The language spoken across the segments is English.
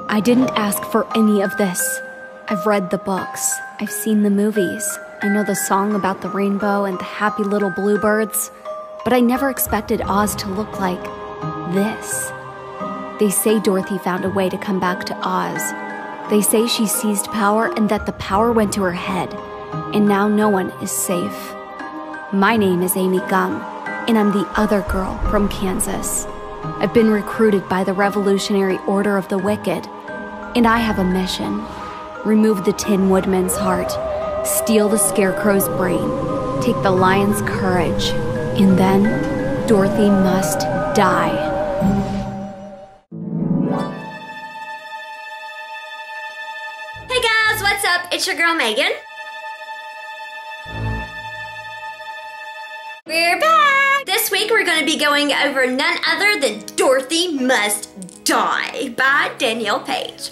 I didn't ask for any of this. I've read the books. I've seen the movies. I know the song about the rainbow and the happy little bluebirds. But I never expected Oz to look like this. They say Dorothy found a way to come back to Oz. They say she seized power and that the power went to her head. And now no one is safe. My name is Amy Gum, and I'm the other girl from Kansas. I've been recruited by the Revolutionary Order of the Wicked, and I have a mission. Remove the Tin Woodman's heart, steal the Scarecrow's brain, take the Lion's courage, and then Dorothy must die. Hey guys, what's up? It's your girl Megan. We're back! This week we're going to be going over none other than Dorothy Must Die by Danielle Page.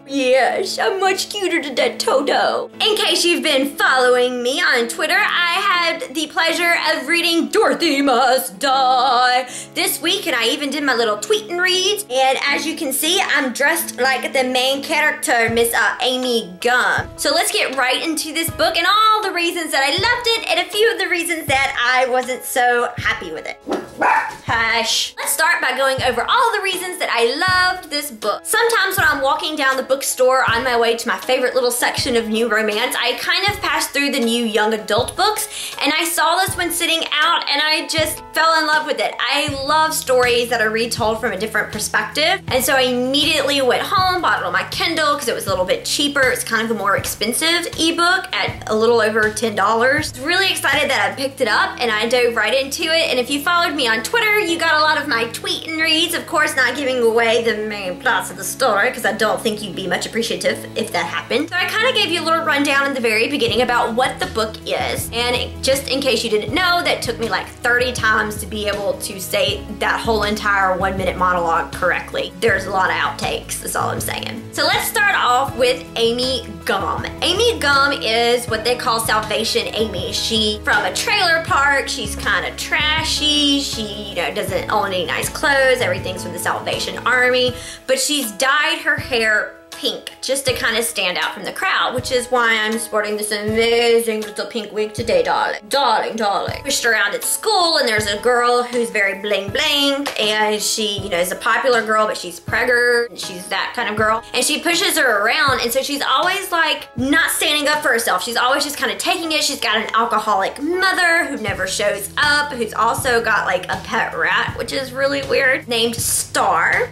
Yes, I'm much cuter than that Toto. In case you've been following me on Twitter, I had the pleasure of reading Dorothy Must Die this week, and I even did my little tweet and reads. And as you can see, I'm dressed like the main character, Miss Amy Gum. So let's get right into this book and all the reasons that I loved it and a few of the reasons that I wasn't so happy with it. Hush. Let's start by going over all the reasons that I loved this book. Sometimes when I'm walking down the bookstore on my way to my favorite little section of new romance, I kind of passed through the new young adult books, and I saw this one sitting out and I just fell in love with it. I love stories that are retold from a different perspective, and so I immediately went home, bought it on my Kindle because it was a little bit cheaper. It's kind of a more expensive ebook at a little over $10. I was really excited that I picked it up and I dove right into it, and if you followed me on Twitter, you got a lot of my tweet and reads, of course not giving away the main plots of the story because I don't think you'd be much appreciative if that happened. So I kind of gave you a little rundown in the very beginning about what the book is, and just in case you didn't know, that took me like 30 times to be able to say that whole entire 1-minute monologue correctly. There's a lot of outtakes, that's all I'm saying. So let's start off with Amy Gum. Amy Gum is what they call Salvation Amy. She from a trailer park, she's kind of trashy, she doesn't own any nice clothes, everything's from the Salvation Army, but she's dyed her hair pink just to kind of stand out from the crowd, which is why I'm sporting this amazing little pink wig today, darling. Darling, darling. Pushed around at school, and there's a girl who's very bling bling, and she, is a popular girl, but she's pregger, and she's that kind of girl, and she pushes her around, and so she's always like not standing up for herself. She's always just kind of taking it. She's got an alcoholic mother who never shows up, who's also got like a pet rat, which is really weird, named Star.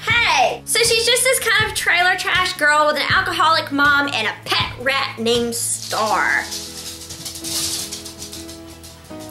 Hey! So she's just this kind of trailer trash girl with an alcoholic mom and a pet rat named Star.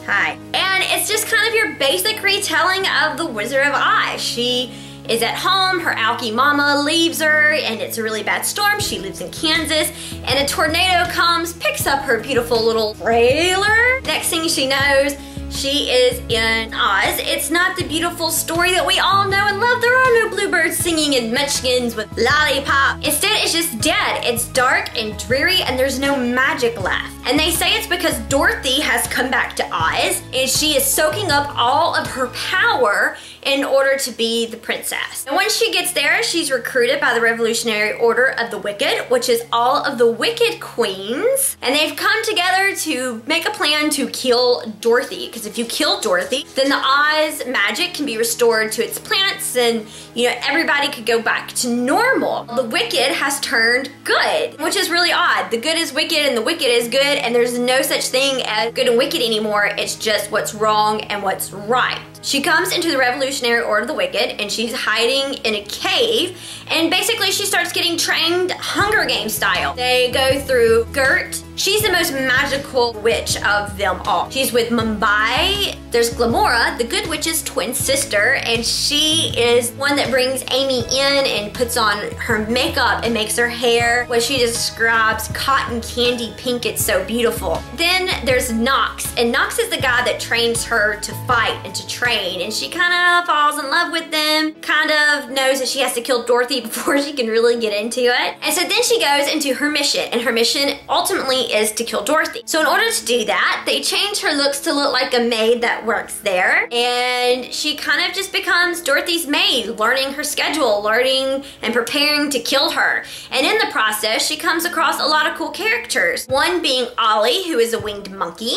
Hi. And it's just kind of your basic retelling of The Wizard of Oz. She is at home, her alky mama leaves her, and it's a really bad storm. She lives in Kansas, and a tornado comes, picks up her beautiful little trailer. Next thing she knows, she is in Oz. It's not the beautiful story that we all know and love. There are no bluebirds singing and munchkins with lollipop. Instead, it's just dead. It's dark and dreary, and there's no magic left. And they say it's because Dorothy has come back to Oz, and she is soaking up all of her power in order to be the princess. And once she gets there, she's recruited by the Revolutionary Order of the Wicked, which is all of the Wicked Queens. And they've come together to make a plan to kill Dorothy, because if you kill Dorothy, then the Oz magic can be restored to its plants, and everybody could go back to normal. The wicked has turned good, which is really odd. The good is wicked and the wicked is good, and there's no such thing as good and wicked anymore. It's just what's wrong and what's right. She comes into the Revolutionary Order of the Wicked, and she's hiding in a cave, and basically she starts getting trained Hunger Games style. They go through Gert. She's the most magical witch of them all. She's with Mumbai. There's Glamora, the good witch's twin sister, and she is one that brings Amy in and puts on her makeup and makes her hair what she describes cotton candy pink. It's so beautiful. Then there's Knox, and Knox is the guy that trains her to fight and to train, and she kind of falls in love with them, kind of knows that she has to kill Dorothy before she can really get into it. And so then she goes into her mission, and her mission ultimately Amy is to kill Dorothy. So in order to do that, they change her looks to look like a maid that works there. And she kind of just becomes Dorothy's maid, learning her schedule, learning and preparing to kill her. And in the process, she comes across a lot of cool characters. One being Ollie, who is a winged monkey.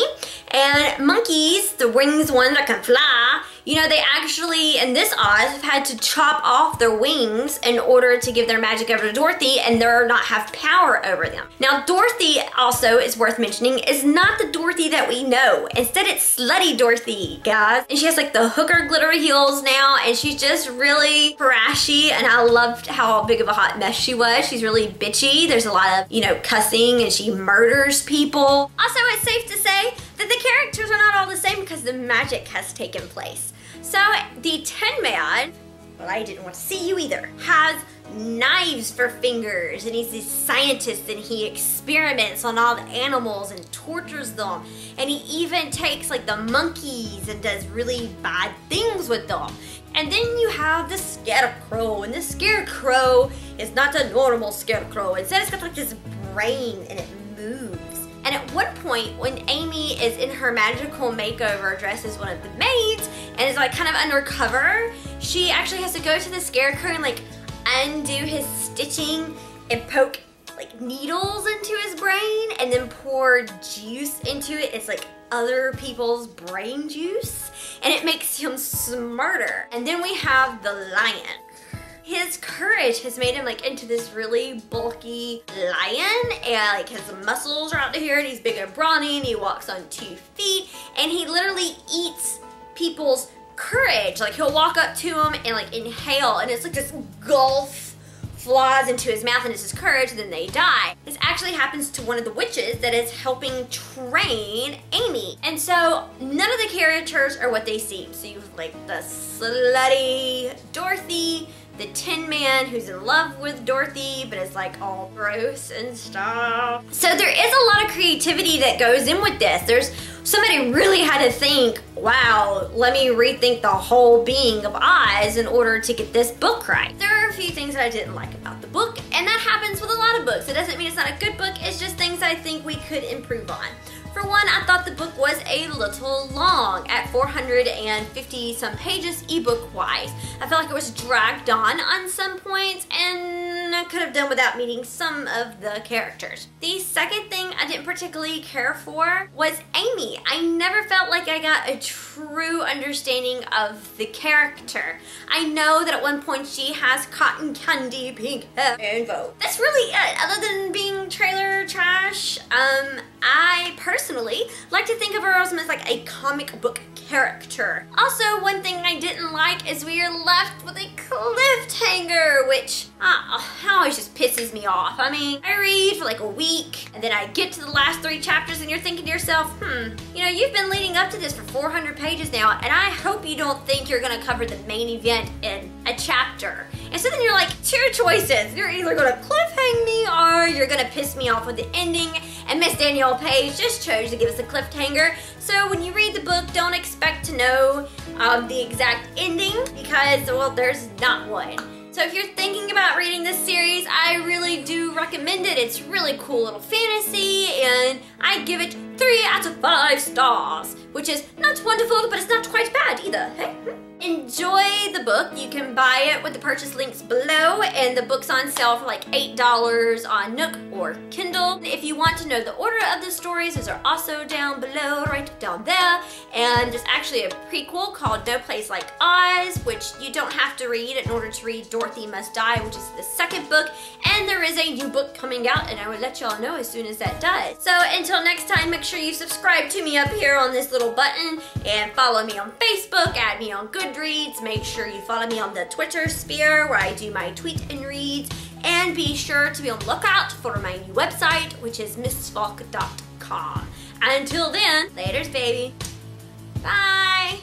And monkeys, the wings one that can fly, you know, they actually, in this Oz, have had to chop off their wings in order to give their magic over to Dorothy and not have power over them. Now, Dorothy, also, is worth mentioning, is not the Dorothy that we know. Instead, it's slutty Dorothy, guys. And she has like the hooker glitter heels now, and she's just really thrashy, and I loved how big of a hot mess she was. She's really bitchy. There's a lot of, you know, cussing, and she murders people. Also, it's safe to say that the characters are not all the same because the magic has taken place. So the Tin Man, well, I didn't want to see you either, has knives for fingers, and he's this scientist, and he experiments on all the animals and tortures them, and he even takes like the monkeys and does really bad things with them. And then you have the Scarecrow, and the Scarecrow is not a normal Scarecrow. Instead, it's got like this brain, and it moves. And at one point, when Amy is in her magical makeover dressed as one of the maids and is like kind of undercover, she actually has to go to the Scarecrow and like undo his stitching and poke like needles into his brain and then pour juice into it. It's like other people's brain juice, and it makes him smarter. And then we have the Lion. His courage has made him like into this really bulky lion, and like his muscles are out to here, and he's big and brawny, and he walks on 2 feet, and he literally eats people's courage. Like he'll walk up to them and like inhale, and it's like this gulf flies into his mouth, and it's his courage, and then they die. This actually happens to one of the witches that is helping train Amy. And so none of the characters are what they seem. So you have like the slutty Dorothy, the Tin Man who's in love with Dorothy but is like all gross and stuff. So there is a lot of creativity that goes in with this. Somebody really had to think, wow, let me rethink the whole being of Oz in order to get this book right. There are a few things that I didn't like about the book, and that happens with a lot of books. It doesn't mean it's not a good book, it's just things I think we could improve on. For one, I thought the book was a little long at 450 some pages ebook wise. I felt like it was dragged on some points, and I could have done without meeting some of the characters. The second thing I didn't particularly care for was Amy. I never felt like I got a true understanding of the character. I know that at one point she has cotton candy pink hair and bow. That's really it, other than being trailer trash. I personally like to think of her as like a comic book character. Also, one thing I didn't like is we are left with a cliffhanger, which always just pisses me off. I mean, I read for like a week, and then I get to the last 3 chapters, and you're thinking to yourself, you know, you've been leading up to this for 400 pages now, and I hope you don't think you're gonna cover the main event in a chapter. And so then you're like, 2 choices. You're either gonna cliffhang me, or you're gonna piss me off with the ending, and Miss Danielle Page just chose to give us a cliffhanger. So when you read the book, don't expect to know the exact ending, because, well, there's not one. So if you're thinking about reading this series, I really do recommend it. It's really cool little fantasy, and I give it 3 out of 5 stars, which is not wonderful, but it's not quite bad either. Hey? Enjoy the book. You can buy it with the purchase links below, and the book's on sale for like $8 on Nook or Kindle. If you want to know the order of the stories, those are also down below, right down there. And there's actually a prequel called No Place Like Oz, which you don't have to read in order to read Dorothy Must Die, which is the 2nd book. And there is a new book coming out, and I will let y'all know as soon as that does. So until next time, make sure you subscribe to me up here on this little button, and follow me on Facebook, add me on Goodreads, make sure you follow me on the Twitter sphere where I do my tweet and reads, and be sure to be on the lookout for my new website, which is mrsfaulk.com. Until then, laters baby. Bye!